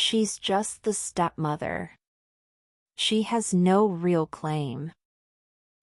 She's just the stepmother. She has no real claim.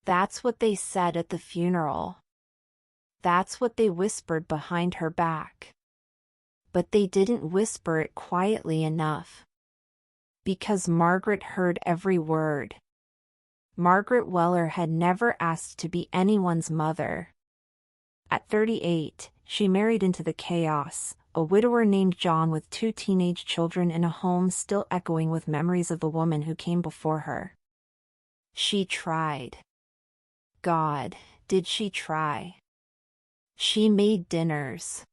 That's what they said at the funeral. That's what they whispered behind her back. But they didn't whisper it quietly enough. Because Margaret heard every word. Margaret Weller had never asked to be anyone's mother. At 38, she married into the chaos, a widower named John with 2 teenage children in a home still echoing with memories of the woman who came before her. She tried. God, did she try? She made dinners.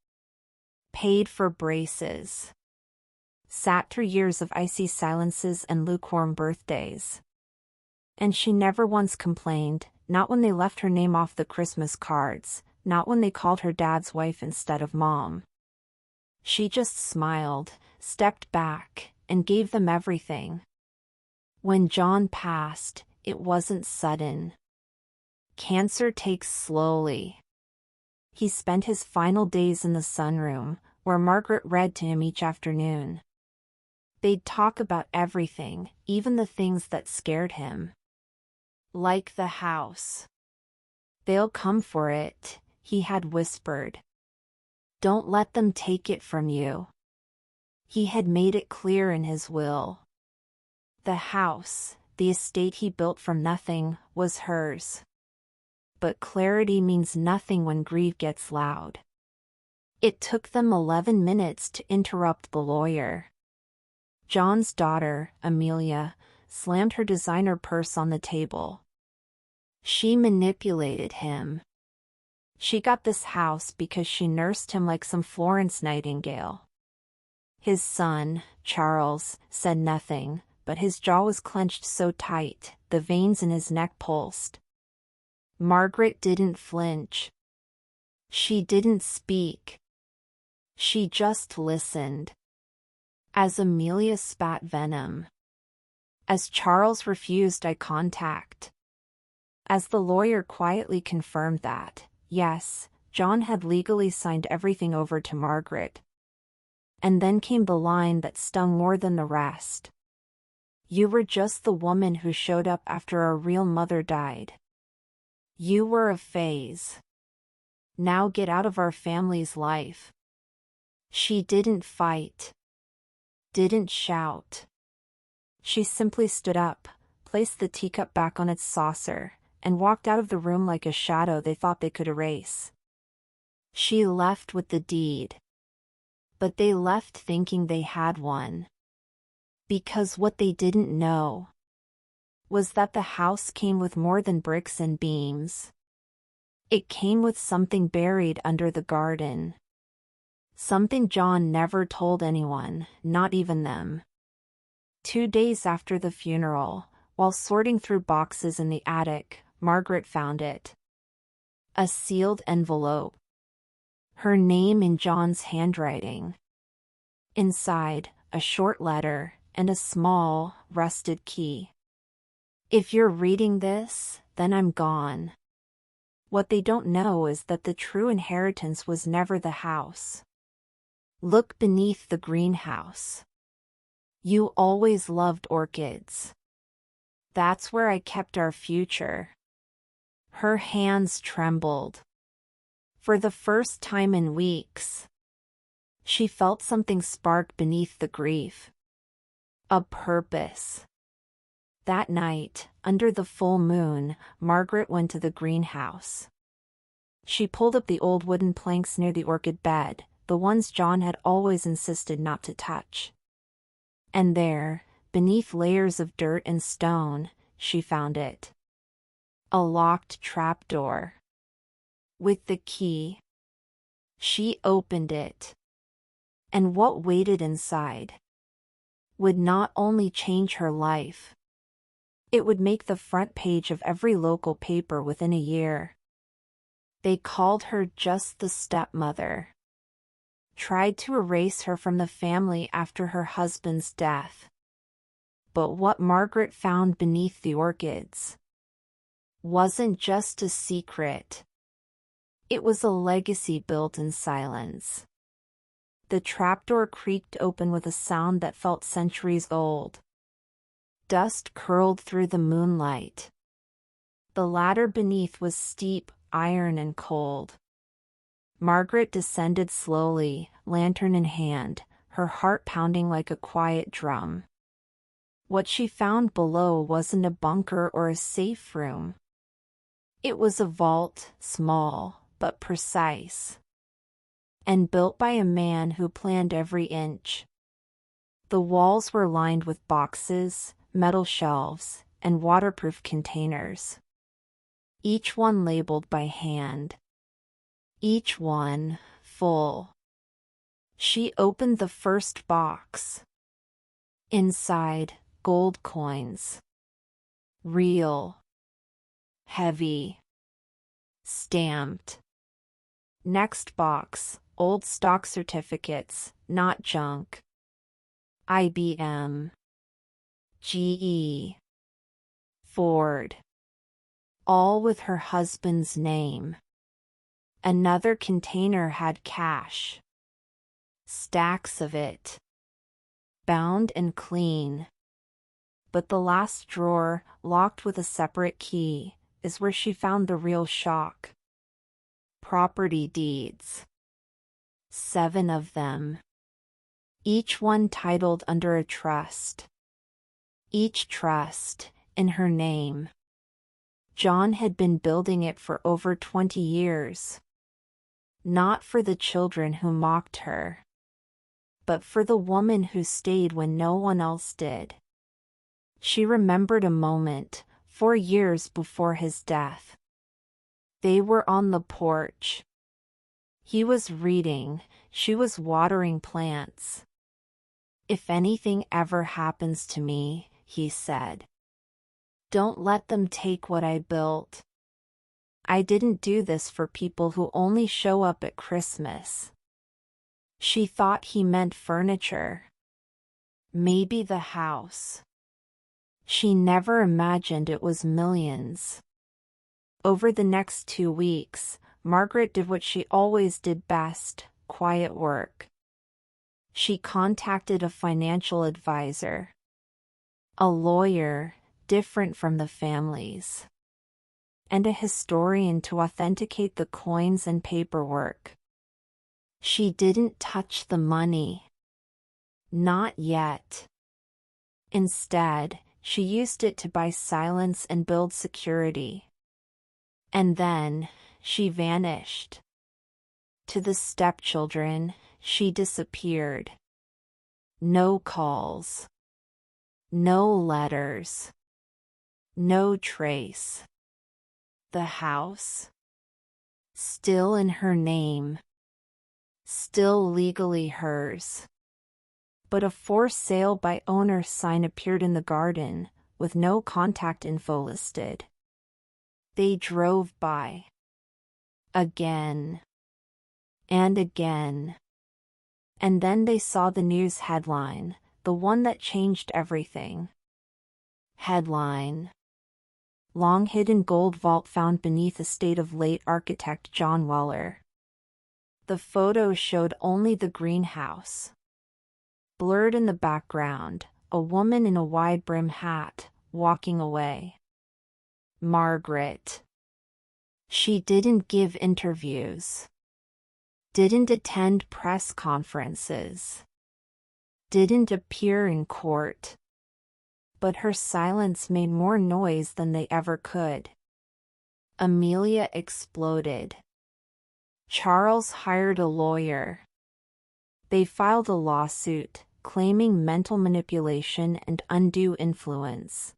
Paid for braces. Sat through years of icy silences and lukewarm birthdays. And she never once complained, not when they left her name off the Christmas cards, not when they called her dad's wife instead of mom. She just smiled, stepped back, and gave them everything. When John passed, it wasn't sudden. Cancer takes slowly. He spent his final days in the sunroom, where Margaret read to him each afternoon. They'd talk about everything, even the things that scared him. Like the house. They'll come for it, he had whispered. Don't let them take it from you. He had made it clear in his will. The house, the estate he built from nothing, was hers. But clarity means nothing when grief gets loud. It took them 11 minutes to interrupt the lawyer. John's daughter, Amelia, slammed her designer purse on the table. She manipulated him. She got this house because she nursed him like some Florence Nightingale. His son, Charles, said nothing, but his jaw was clenched so tight, the veins in his neck pulsed. Margaret didn't flinch. She didn't speak. She just listened. As Amelia spat venom. As Charles refused eye contact. As the lawyer quietly confirmed that, yes, John had legally signed everything over to Margaret. And then came the line that stung more than the rest. You were just the woman who showed up after our real mother died. You were a phase. Now get out of our family's life. She didn't fight. Didn't shout. She simply stood up, placed the teacup back on its saucer, and walked out of the room like a shadow they thought they could erase. She left with the deed. But they left thinking they had one. Because what they didn't know was that the house came with more than bricks and beams. It came with something buried under the garden. Something John never told anyone, not even them. 2 days after the funeral, while sorting through boxes in the attic, Margaret found it. A sealed envelope. Her name in John's handwriting. Inside, a short letter, and a small, rusted key. If you're reading this, then I'm gone. What they don't know is that the true inheritance was never the house. Look beneath the greenhouse. You always loved orchids. That's where I kept our future. Her hands trembled. For the first time in weeks, she felt something spark beneath the grief. A purpose. That night, under the full moon, Margaret went to the greenhouse. She pulled up the old wooden planks near the orchid bed, the ones John had always insisted not to touch. And there, beneath layers of dirt and stone, she found it. A locked trapdoor. With the key. She opened it. And what waited inside would not only change her life, it would make the front page of every local paper within a year. They called her just the stepmother. Tried to erase her from the family after her husband's death. But what Margaret found beneath the orchids wasn't just a secret. It was a legacy built in silence. The trapdoor creaked open with a sound that felt centuries old. Dust curled through the moonlight. The ladder beneath was steep, iron and cold. Margaret descended slowly, lantern in hand, her heart pounding like a quiet drum. What she found below wasn't a bunker or a safe room. It was a vault, small, but precise, and built by a man who planned every inch. The walls were lined with boxes, metal shelves, and waterproof containers, each one labeled by hand. Each one full. She opened the first box. Inside, gold coins. Real. Heavy. Stamped. Next box, old stock certificates, not junk. IBM. GE. Ford. All with her husband's name. Another container had cash. Stacks of it. Bound and clean. But the last drawer, locked with a separate key, is where she found the real shock. Property deeds. 7 of them. Each one titled under a trust. Each trust, in her name. John had been building it for over 20 years. Not for the children who mocked her, but for the woman who stayed when no one else did. She remembered a moment, 4 years before his death. They were on the porch. He was reading, she was watering plants. "If anything ever happens to me," he said, "don't let them take what I built. I didn't do this for people who only show up at Christmas." She thought he meant furniture. Maybe the house. She never imagined it was millions. Over the next 2 weeks, Margaret did what she always did best, quiet work. She contacted a financial advisor. A lawyer, different from the family's. And a historian to authenticate the coins and paperwork. She didn't touch the money. Not yet. Instead, she used it to buy silence and build security. And then, she vanished. To the stepchildren, she disappeared. No calls. No letters. No trace. The house? Still in her name. Still legally hers. But a for sale by owner sign appeared in the garden, with no contact info listed. They drove by. Again. And again. And then they saw the news headline, the one that changed everything. Headline: Long hidden gold vault found beneath estate of late architect John Weller. The photo showed only the greenhouse. Blurred in the background, a woman in a wide-brim hat, walking away. Margaret. She didn't give interviews. Didn't attend press conferences. Didn't appear in court. But her silence made more noise than they ever could. Amelia exploded. Charles hired a lawyer. They filed a lawsuit, claiming mental manipulation and undue influence.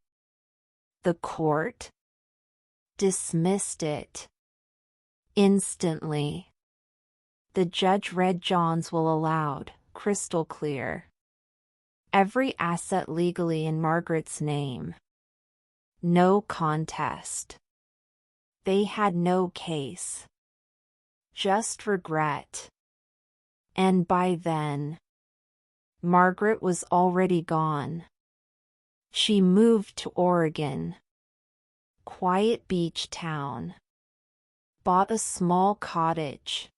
The court dismissed it. Instantly. The judge read John's will aloud, crystal clear. Every asset legally in Margaret's name. No contest. They had no case. Just regret. And by then, Margaret was already gone. She moved to Oregon. Quiet beach town. Bought a small cottage.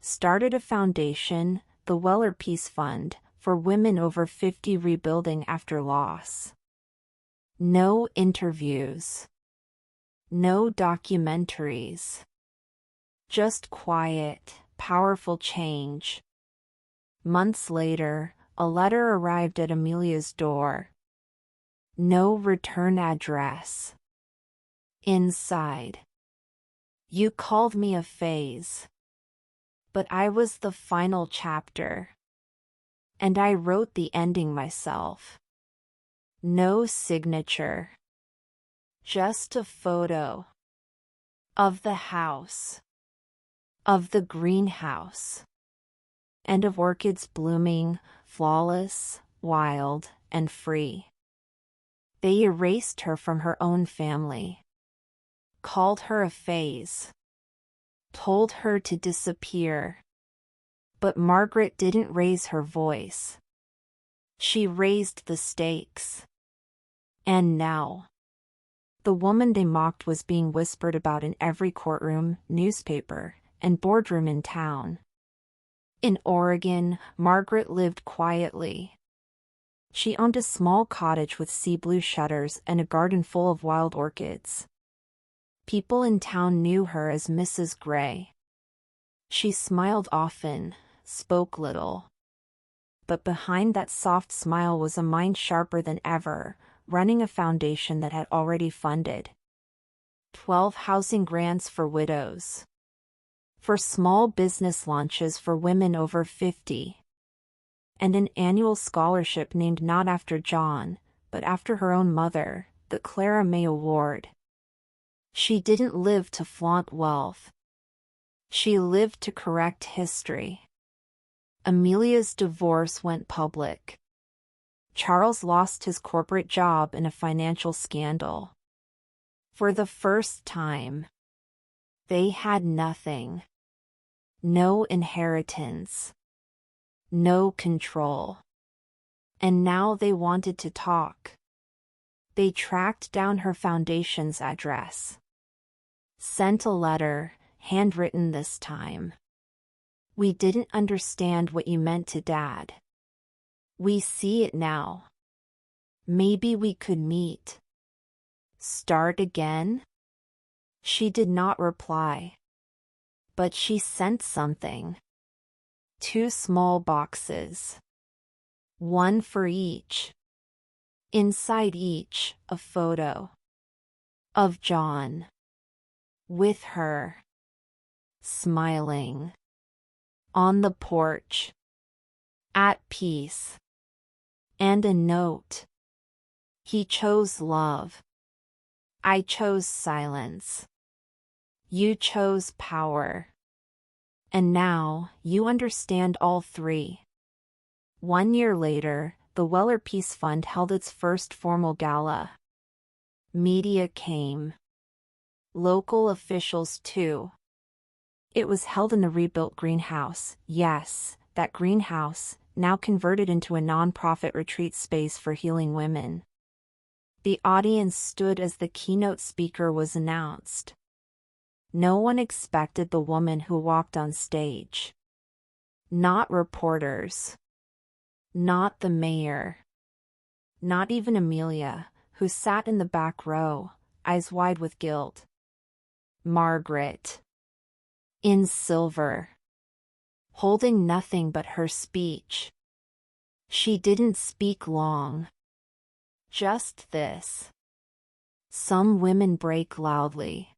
Started a foundation, the Weller Peace Fund, for women over 50 rebuilding after loss. No interviews. No documentaries. Just quiet, powerful change. Months later, a letter arrived at Amelia's door. No return address. Inside. You called me a phase. But I was the final chapter. And I wrote the ending myself. No signature. Just a photo. Of the house. Of the greenhouse. And of orchids blooming, flawless, wild, and free. They erased her from her own family. Called her a phase. Told her to disappear. But Margaret didn't raise her voice. She raised the stakes. And now, the woman they mocked was being whispered about in every courtroom, newspaper, and boardroom in town. In Oregon, Margaret lived quietly. She owned a small cottage with sea blue shutters and a garden full of wild orchids. People in town knew her as Mrs. Gray. She smiled often, spoke little. But behind that soft smile was a mind sharper than ever, running a foundation that had already funded 12 housing grants for widows. For small business launches for women over 50. And an annual scholarship named not after John, but after her own mother, the Clara May Award. She didn't live to flaunt wealth. She lived to correct history. Amelia's divorce went public. Charles lost his corporate job in a financial scandal. For the first time, they had nothing. No inheritance. No control. And now they wanted to talk. They tracked down her foundation's address. Sent a letter, handwritten this time. We didn't understand what you meant to Dad. We see it now. Maybe we could meet. Start again? She did not reply. But she sent something. 2 small boxes. One for each. Inside each, a photo. Of John. With her. Smiling. On the porch. At peace. And a note. He chose love. I chose silence. You chose power. And now, you understand all 3. 1 year later, the Weller Peace Fund held its first formal gala. Media came. Local officials too. It was held in the rebuilt greenhouse, yes, that greenhouse, now converted into a non-profit retreat space for healing women. The audience stood as the keynote speaker was announced. No one expected the woman who walked on stage. Not reporters. Not the mayor. Not even Amelia, who sat in the back row, eyes wide with guilt. Margaret. In silver. Holding nothing but her speech. She didn't speak long. Just this. Some women break loudly.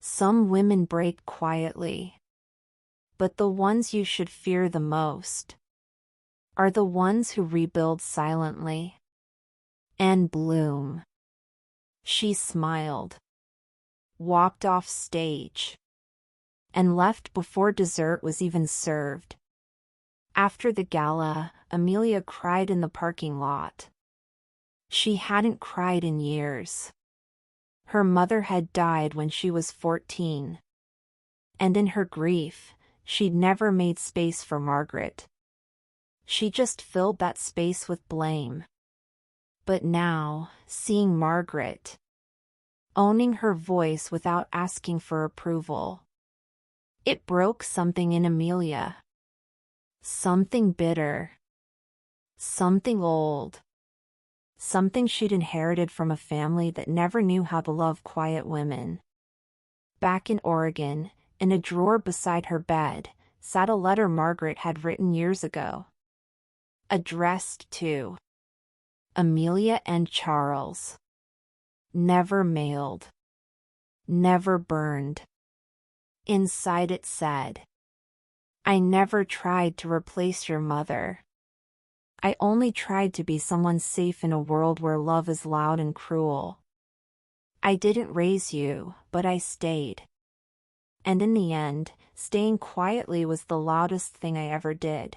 Some women break quietly. But the ones you should fear the most are the ones who rebuild silently and bloom. She smiled, walked off stage, and left before dessert was even served. After the gala, Amelia cried in the parking lot. She hadn't cried in years. Her mother had died when she was 14. And in her grief, she'd never made space for Margaret. She just filled that space with blame. But now, seeing Margaret, owning her voice without asking for approval, it broke something in Amelia. Something bitter. Something old. Something she'd inherited from a family that never knew how to love quiet women. Back in Oregon, in a drawer beside her bed, sat a letter Margaret had written years ago. Addressed to Amelia and Charles. Never mailed. Never burned. Inside it said, I never tried to replace your mother. I only tried to be someone safe in a world where love is loud and cruel. I didn't raise you, but I stayed. And in the end, staying quietly was the loudest thing I ever did.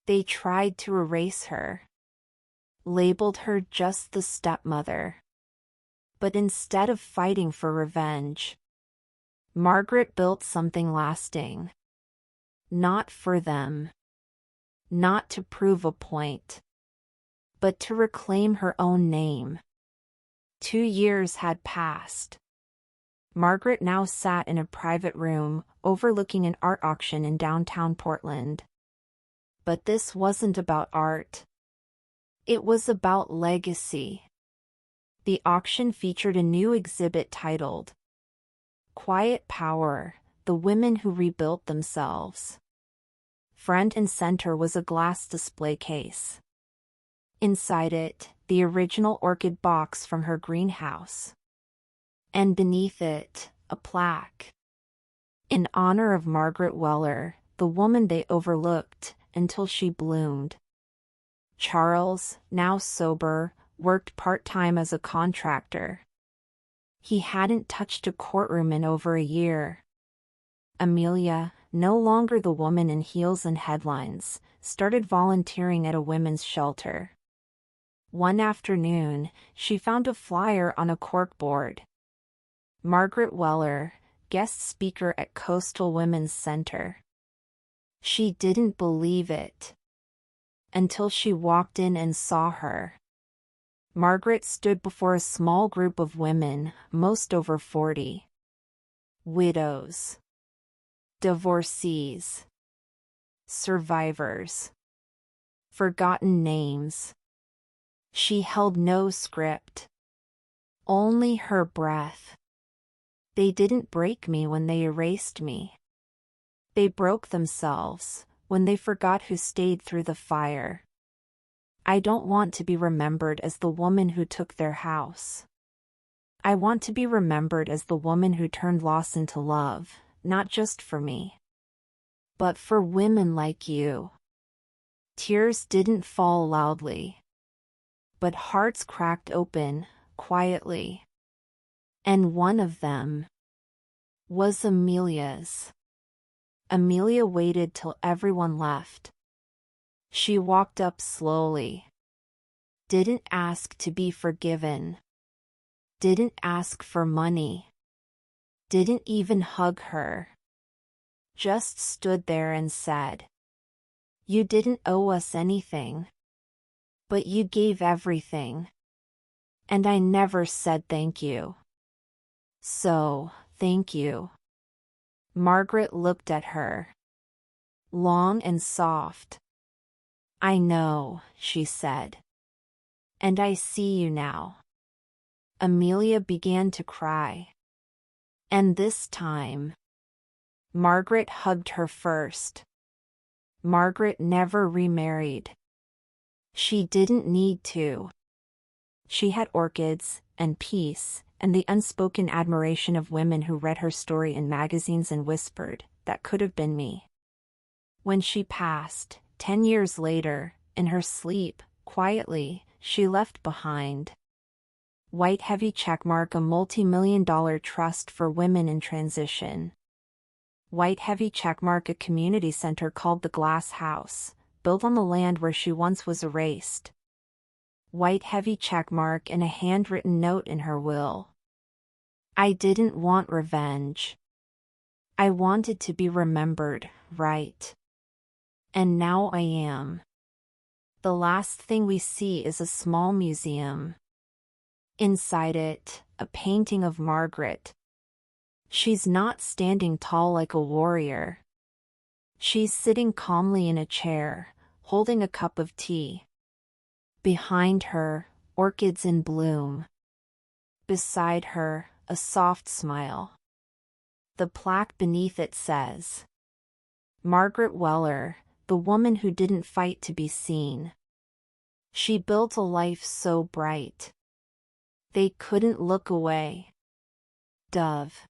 They tried to erase her. Labeled her just the stepmother. But instead of fighting for revenge, Margaret built something lasting. Not for them. Not to prove a point. But to reclaim her own name. 2 years had passed. Margaret now sat in a private room, overlooking an art auction in downtown Portland. But this wasn't about art. It was about legacy. The auction featured a new exhibit titled, Quiet Power, The Women Who Rebuilt Themselves. Front and center was a glass display case. Inside it, the original orchid box from her greenhouse. And beneath it, a plaque. In honor of Margaret Weller, the woman they overlooked until she bloomed. Charles, now sober, worked part-time as a contractor. He hadn't touched a courtroom in over a year. Amelia, no longer the woman in heels and headlines, started volunteering at a women's shelter. One afternoon, she found a flyer on a corkboard. Margaret Weller, guest speaker at Coastal Women's Center. She didn't believe it. Until she walked in and saw her. Margaret stood before a small group of women, most over 40. Widows. Divorcees. Survivors. Forgotten names. She held no script. Only her breath. They didn't break me when they erased me. They broke themselves when they forgot who stayed through the fire. I don't want to be remembered as the woman who took their house. I want to be remembered as the woman who turned loss into love, not just for me, but for women like you. Tears didn't fall loudly, but hearts cracked open, quietly. And one of them was Amelia's. Amelia waited till everyone left. She walked up slowly. Didn't ask to be forgiven. Didn't ask for money. Didn't even hug her. Just stood there and said, You didn't owe us anything. But you gave everything. And I never said thank you. So, thank you. Margaret looked at her. Long and soft. I know, she said. And I see you now. Amelia began to cry. And this time, Margaret hugged her first. Margaret never remarried. She didn't need to. She had orchids, and peace, and the unspoken admiration of women who read her story in magazines and whispered, that could have been me. When she passed, 10 years later, in her sleep, quietly, she left behind. White heavy checkmark, a multi-million-dollar trust for women in transition. White heavy checkmark, a community center called the Glass House, built on the land where she once was erased. White heavy checkmark and a handwritten note in her will. I didn't want revenge. I wanted to be remembered, right? And now I am. The last thing we see is a small museum. Inside it, a painting of Margaret. She's not standing tall like a warrior. She's sitting calmly in a chair, holding a cup of tea. Behind her, orchids in bloom. Beside her, a soft smile. The plaque beneath it says, Margaret Weller, the woman who didn't fight to be seen. She built a life so bright. They couldn't look away. Dove.